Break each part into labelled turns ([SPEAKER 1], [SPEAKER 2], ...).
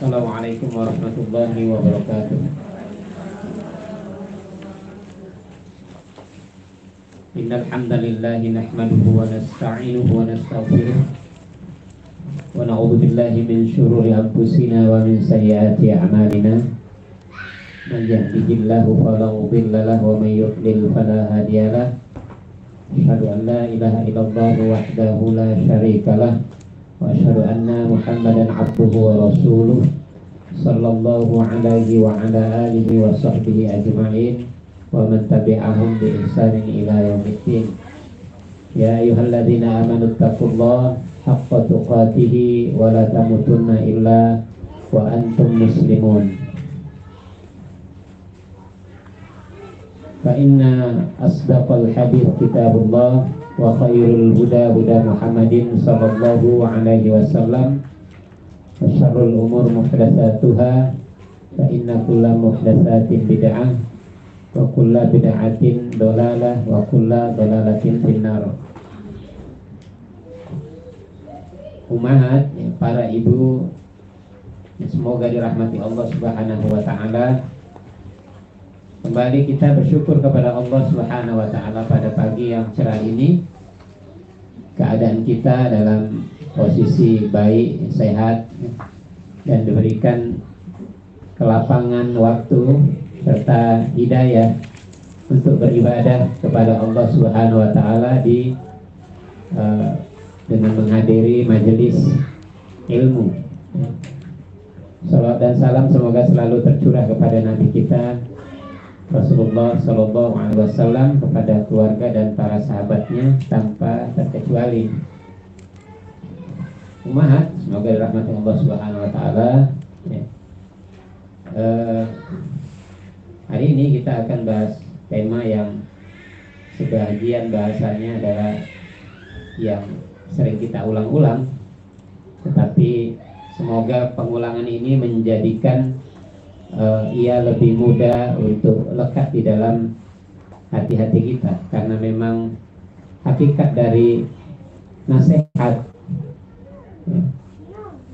[SPEAKER 1] Assalamualaikum warahmatullahi wabarakatuh. Innal hamdalillah nahmaduhu wa nasta'inuhu wa nastaghfiruh wa na'udzu billahi min shururi anfusina wa min sayyiati a'malina. Man yahdihillahu fala mudilla lahu wa man yudlil fala hadiya lahu. Asyhadu an la ilaha illallah wahdahu la syarika lah wa asyhadu anna Muhammadan abduhu wa rasuluh sallallahu alaihi wa ala alihi wa sahbihi ajma'in wa man tabi'ahum bi ihsanin ila yaumiddin. Ya ayyuhalladzina amanu taqullaha haqqa tuqatih wa la tamutunna illa wa antum muslimun. Fa inna asdaqal hadits kitabullah wa khairul huda huda Muhammadin sallallahu alaihi wasallam wa syarrul umur muhdatsatuha fa inna kulla muhdatsatin bid'ah wa kulla bid'atin dhalalah wa kulla dhalalatin finnar. Umahat, para ibu, semoga dirahmati Allah Subhanahu wa taala. Kembali kita bersyukur kepada Allah Subhanahu wa taala pada pagi yang cerah ini. Keadaan kita dalam posisi baik, sehat, dan diberikan kelapangan waktu serta hidayah untuk beribadah kepada Allah Subhanahu wa taala dengan menghadiri majelis ilmu. Salawat dan salam semoga selalu tercurah kepada Nabi kita Rasulullah Sallallahu Alaihi Wasallam, kepada keluarga dan para sahabatnya tanpa terkecuali. Umahat, semoga dirahmati Allah Subhanahu Wa Taala. Hari ini kita akan bahas tema yang sebagian bahasanya adalah yang sering kita ulang-ulang, tetapi semoga pengulangan ini menjadikan ia lebih mudah untuk lekat di dalam hati-hati kita, karena memang hakikat dari nasihat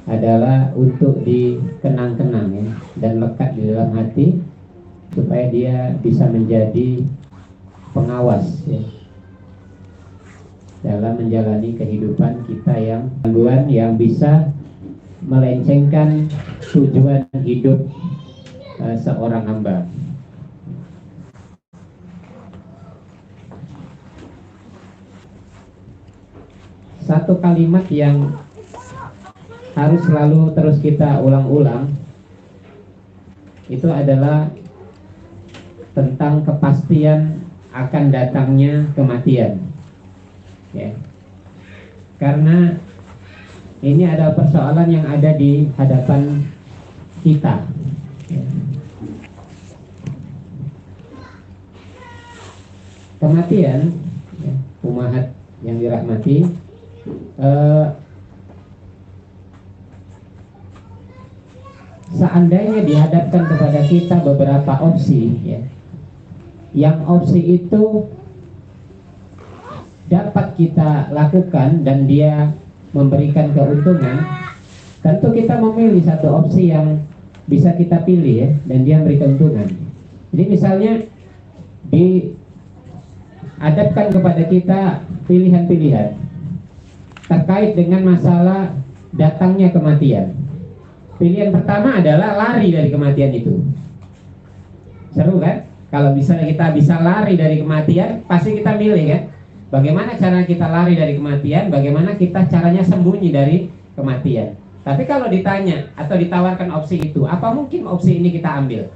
[SPEAKER 1] adalah untuk dikenang-kenang dan lekat di dalam hati supaya dia bisa menjadi pengawas dalam menjalani kehidupan kita yang gangguan yang bisa melencengkan tujuan hidup seorang hamba. Satu kalimat yang harus selalu terus kita ulang-ulang itu adalah tentang kepastian akan datangnya kematian. Karena ini adalah persoalan yang ada di hadapan kita. Kematian, umahat yang dirahmati, seandainya dihadapkan kepada kita beberapa opsi, yang opsi itu dapat kita lakukan dan dia memberikan keuntungan, tentu kita memilih satu opsi yang bisa kita pilih dan dia memberi keuntungan. Jadi misalnya dihadapkan kepada kita pilihan-pilihan terkait dengan masalah datangnya kematian. Pilihan pertama adalah lari dari kematian itu. Seru kan? Kalau misalnya kita bisa lari dari kematian, pasti kita milih kan? Bagaimana cara kita lari dari kematian? Bagaimana kita caranya sembunyi dari kematian? Tapi kalau ditanya atau ditawarkan opsi itu, apa mungkin opsi ini kita ambil?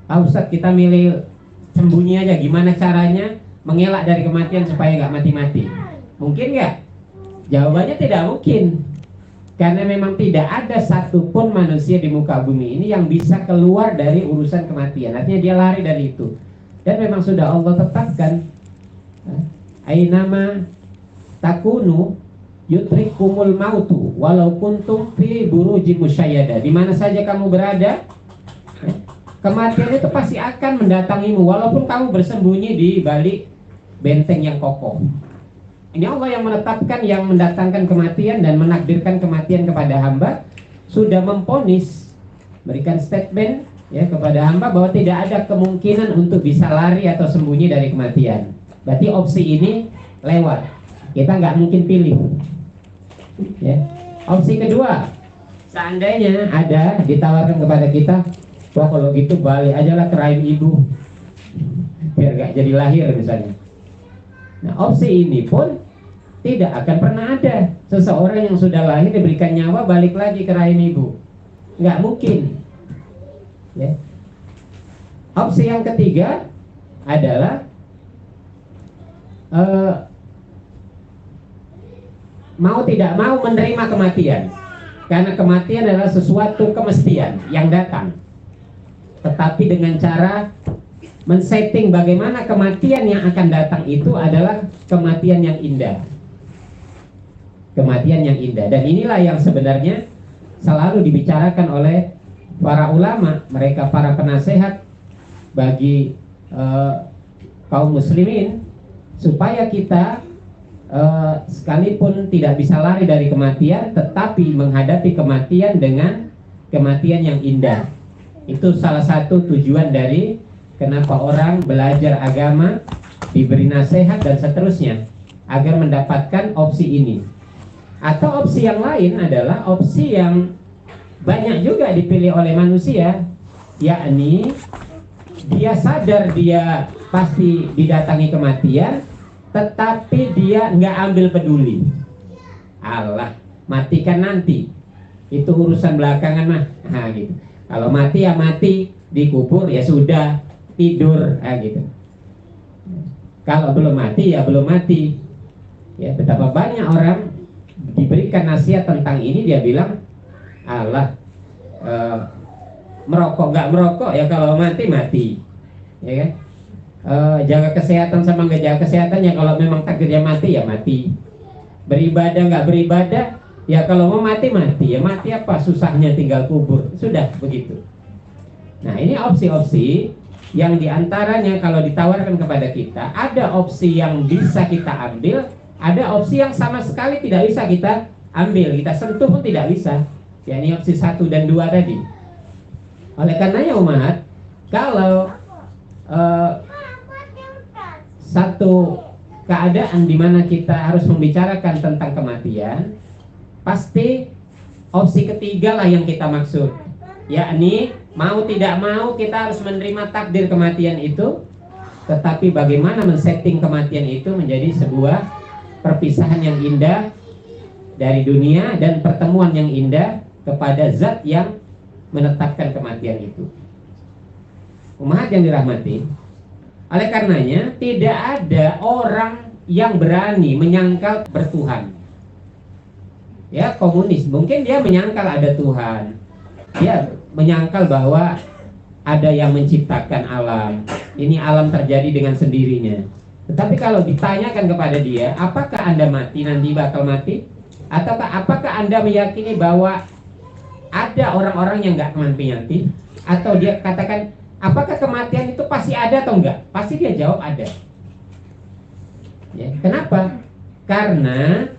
[SPEAKER 1] Ustadz, kita milih sembunyi aja, gimana caranya mengelak dari kematian supaya nggak mati-mati? Mungkin nggak? Jawabannya tidak mungkin, karena memang tidak ada satupun manusia di muka bumi ini yang bisa keluar dari urusan kematian. Artinya dia lari dari itu, dan memang sudah Allah tetapkan, ainama takunu yutrikumul mautu walau kuntum fi burujin musyayyada. Di mana saja kamu berada, kematian itu pasti akan mendatangimu walaupun kamu bersembunyi di balik benteng yang kokoh. Ini Allah yang menetapkan, yang mendatangkan kematian dan menakdirkan kematian kepada hamba sudah memponis, berikan statement ya kepada hamba bahwa tidak ada kemungkinan untuk bisa lari atau sembunyi dari kematian. Berarti opsi ini lewat, kita nggak mungkin pilih. Ya. Opsi kedua, seandainya ada ditawarkan kepada kita, wah kalau gitu balik aja lah ke rahim ibu, biar nggak jadi lahir misalnya. Nah, opsi ini pun tidak akan pernah ada seseorang yang sudah lahir diberikan nyawa balik lagi ke rahim ibu, nggak mungkin. Ya. Opsi yang ketiga adalah mau tidak mau menerima kematian, karena kematian adalah sesuatu kemestian yang datang, tetapi dengan cara men-setting bagaimana kematian yang akan datang itu adalah kematian yang indah. Kematian yang indah. Dan inilah yang sebenarnya selalu dibicarakan oleh para ulama, mereka para penasehat bagi kaum muslimin, supaya kita sekalipun tidak bisa lari dari kematian, tetapi menghadapi kematian dengan kematian yang indah. Itu salah satu tujuan dari kenapa orang belajar agama, diberi nasihat dan seterusnya, agar mendapatkan opsi ini. Atau opsi yang lain adalah opsi yang banyak juga dipilih oleh manusia, yakni dia sadar dia pasti didatangi kematian, tetapi dia nggak ambil peduli. Allah, matikan nanti, itu urusan belakangan mah. Nah, gitu. Kalau mati ya mati, dikubur ya sudah, tidur, gitu. Kalau belum mati ya belum mati. Ya, betapa banyak orang diberikan nasihat tentang ini, dia bilang, Allah, merokok nggak merokok ya kalau mati mati, ya kan? Jaga kesehatan sama nggak jaga kesehatan ya kalau memang takdirnya mati ya mati. Beribadah nggak beribadah ya kalau mau mati mati ya mati, apa susahnya tinggal kubur, sudah begitu. Nah, ini opsi-opsi yang diantaranya kalau ditawarkan kepada kita, ada opsi yang bisa kita ambil, ada opsi yang sama sekali tidak bisa kita ambil, kita sentuh pun tidak bisa. Ya, ini opsi 1 dan 2 tadi. Oleh karenanya umat, kalau satu keadaan di mana kita harus membicarakan tentang kematian, pasti opsi ketiga lah yang kita maksud, yakni mau tidak mau kita harus menerima takdir kematian itu, tetapi bagaimana men-setting kematian itu menjadi sebuah perpisahan yang indah dari dunia dan pertemuan yang indah kepada zat yang menetapkan kematian itu. Umat yang dirahmati, oleh karenanya tidak ada orang yang berani menyangkal bertuhan. Ya, komunis mungkin dia menyangkal ada Tuhan, dia menyangkal bahwa ada yang menciptakan alam, ini alam terjadi dengan sendirinya. Tetapi kalau ditanyakan kepada dia, apakah Anda mati nanti bakal mati? Ataukah apakah Anda meyakini bahwa ada orang-orang yang nggak mati? Atau dia katakan, apakah kematian itu pasti ada atau enggak? Pasti dia jawab ada. Ya, kenapa? Karena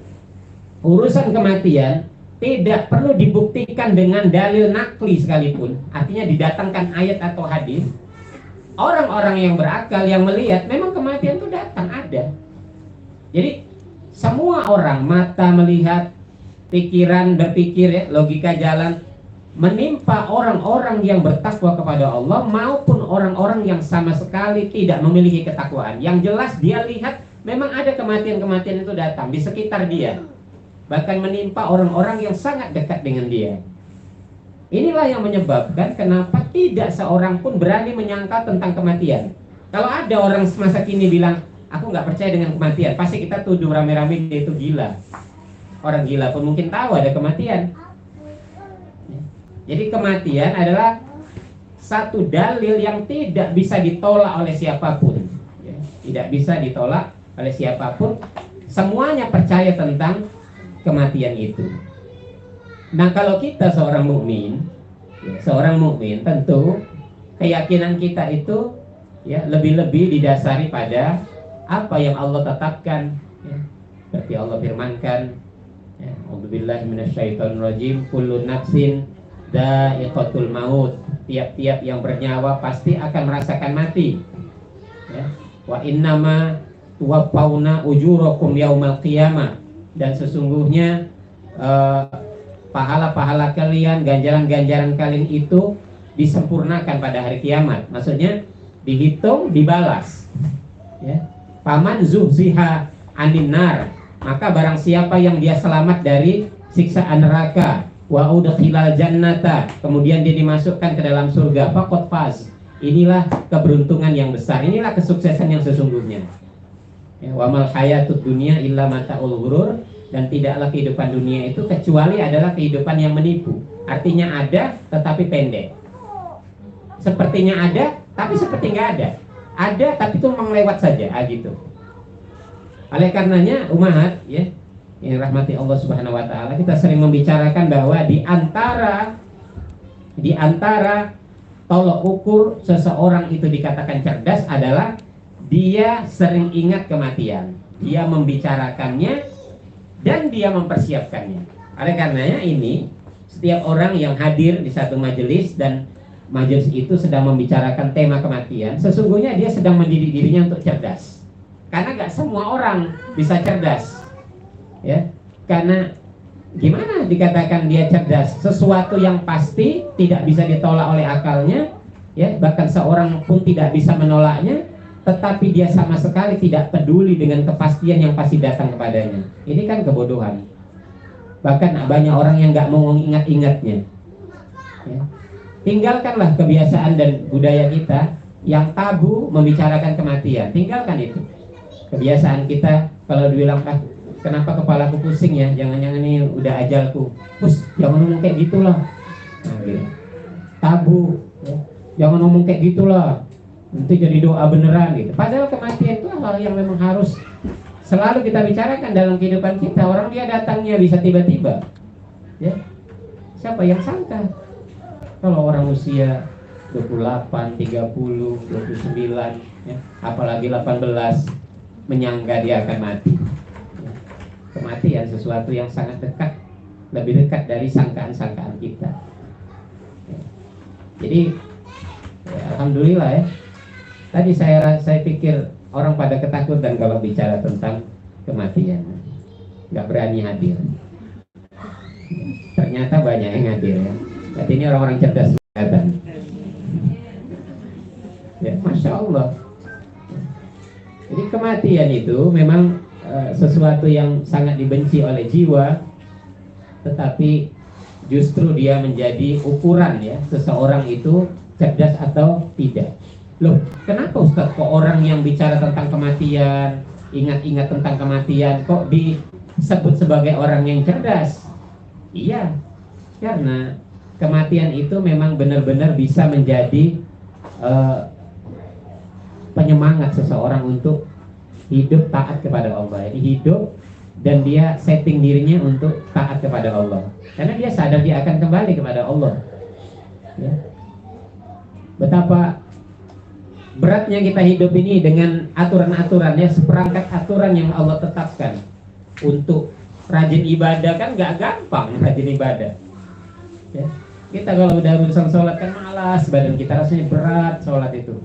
[SPEAKER 1] urusan kematian tidak perlu dibuktikan dengan dalil nakli sekalipun. Artinya didatangkan ayat atau hadis. Orang-orang yang berakal, yang melihat, memang kematian itu datang, ada. Jadi semua orang, mata melihat, pikiran berpikir, ya, logika jalan, menimpa orang-orang yang bertakwa kepada Allah maupun orang-orang yang sama sekali tidak memiliki ketakwaan. Yang jelas dia lihat memang ada kematian-kematian itu datang di sekitar dia, bahkan menimpa orang-orang yang sangat dekat dengan dia. Inilah yang menyebabkan kenapa tidak seorang pun berani menyangkal tentang kematian. Kalau ada orang semasa kini bilang, aku nggak percaya dengan kematian, pasti kita tuduh rame-rame dia itu gila. Orang gila pun mungkin tahu ada kematian. Jadi kematian adalah satu dalil yang tidak bisa ditolak oleh siapapun, ya, tidak bisa ditolak oleh siapapun. Semuanya percaya tentang kematian itu. Nah, kalau kita seorang mukmin, ya, seorang mukmin tentu keyakinan kita itu ya lebih-lebih didasari pada apa yang Allah tetapkan. Ya. Seperti Allah firmankan, ya, A'udzubillahi minasyaitonirrajim. Kullu nafsin dha'iqatul maut. Tiap-tiap yang bernyawa pasti akan merasakan mati. Ya. Wa innama tuwaffawna ujurakum yaumal qiyamah. Dan sesungguhnya pahala-pahala kalian, ganjaran-ganjaran kalian itu disempurnakan pada hari kiamat. Maksudnya dihitung, dibalas. Ya. Paman zuhziha anin nar, maka barang siapa yang dia selamat dari siksaan neraka, wa udkhilal jannata, kemudian dia dimasukkan ke dalam surga, faqad faz. Inilah keberuntungan yang besar, inilah kesuksesan yang sesungguhnya. Ya, wa mal hayatud dunya illa mata'ul ghurur, dan tidaklah kehidupan dunia itu kecuali adalah kehidupan yang menipu. Artinya ada tetapi pendek. Sepertinya ada tapi seperti nggak ada. Ada tapi itu mengelewat saja, gitu. Oleh karenanya umat ya, yang rahmati Allah Subhanahu wa taala, kita sering membicarakan bahwa di antara tolok ukur seseorang itu dikatakan cerdas adalah dia sering ingat kematian, dia membicarakannya dan dia mempersiapkannya. Oleh karenanya ini, setiap orang yang hadir di satu majelis dan majelis itu sedang membicarakan tema kematian, sesungguhnya dia sedang mendidik dirinya untuk cerdas. Karena gak semua orang bisa cerdas, ya. Karena gimana dikatakan dia cerdas? Sesuatu yang pasti tidak bisa ditolak oleh akalnya, ya. Bahkan seorang pun tidak bisa menolaknya, tetapi dia sama sekali tidak peduli dengan kepastian yang pasti datang kepadanya. Ini kan kebodohan. Bahkan banyak orang yang gak mau ingat-ingatnya, ya. Tinggalkanlah kebiasaan dan budaya kita yang tabu membicarakan kematian. Tinggalkan itu. Kebiasaan kita kalau dibilang, kenapa kepalaku pusing ya? Jangan-jangan ini udah ajalku. Jangan ngomong kayak gitulah. Nah, gitu. Tabu. Ya. Jangan ngomong kayak gitulah. Nanti jadi doa beneran gitu. Padahal kematian itu hal yang memang harus selalu kita bicarakan dalam kehidupan kita. Orang dia datangnya bisa tiba-tiba. Ya. Siapa yang sangka? Kalau orang usia 28, 30, 29, ya, apalagi 18, menyangka dia akan mati. Ya. Kematian sesuatu yang sangat dekat, lebih dekat dari sangkaan-sangkaan kita. Ya. Jadi, ya, alhamdulillah ya. Tadi saya pikir orang pada ketakutan kalau bicara tentang kematian, nggak berani hadir. Ternyata banyak yang hadir ya. Jadi ini orang-orang cerdas kelihatan. Ya, Masya Allah. Jadi kematian itu memang sesuatu yang sangat dibenci oleh jiwa, tetapi justru dia menjadi ukuran ya, seseorang itu cerdas atau tidak. Loh, kenapa Ustaz kok orang yang bicara tentang kematian, ingat-ingat tentang kematian, kok disebut sebagai orang yang cerdas? Iya, karena kematian itu memang benar-benar bisa menjadi penyemangat seseorang untuk hidup taat kepada Allah. Jadi hidup dan dia setting dirinya untuk taat kepada Allah. Karena dia sadar dia akan kembali kepada Allah. Ya. Betapa beratnya kita hidup ini dengan aturan-aturannya, seperangkat aturan yang Allah tetapkan. Untuk rajin ibadah kan gak gampang rajin ibadah. Ya. Kita kalau udah urusan sholat kan malas, badan kita rasanya berat sholat itu.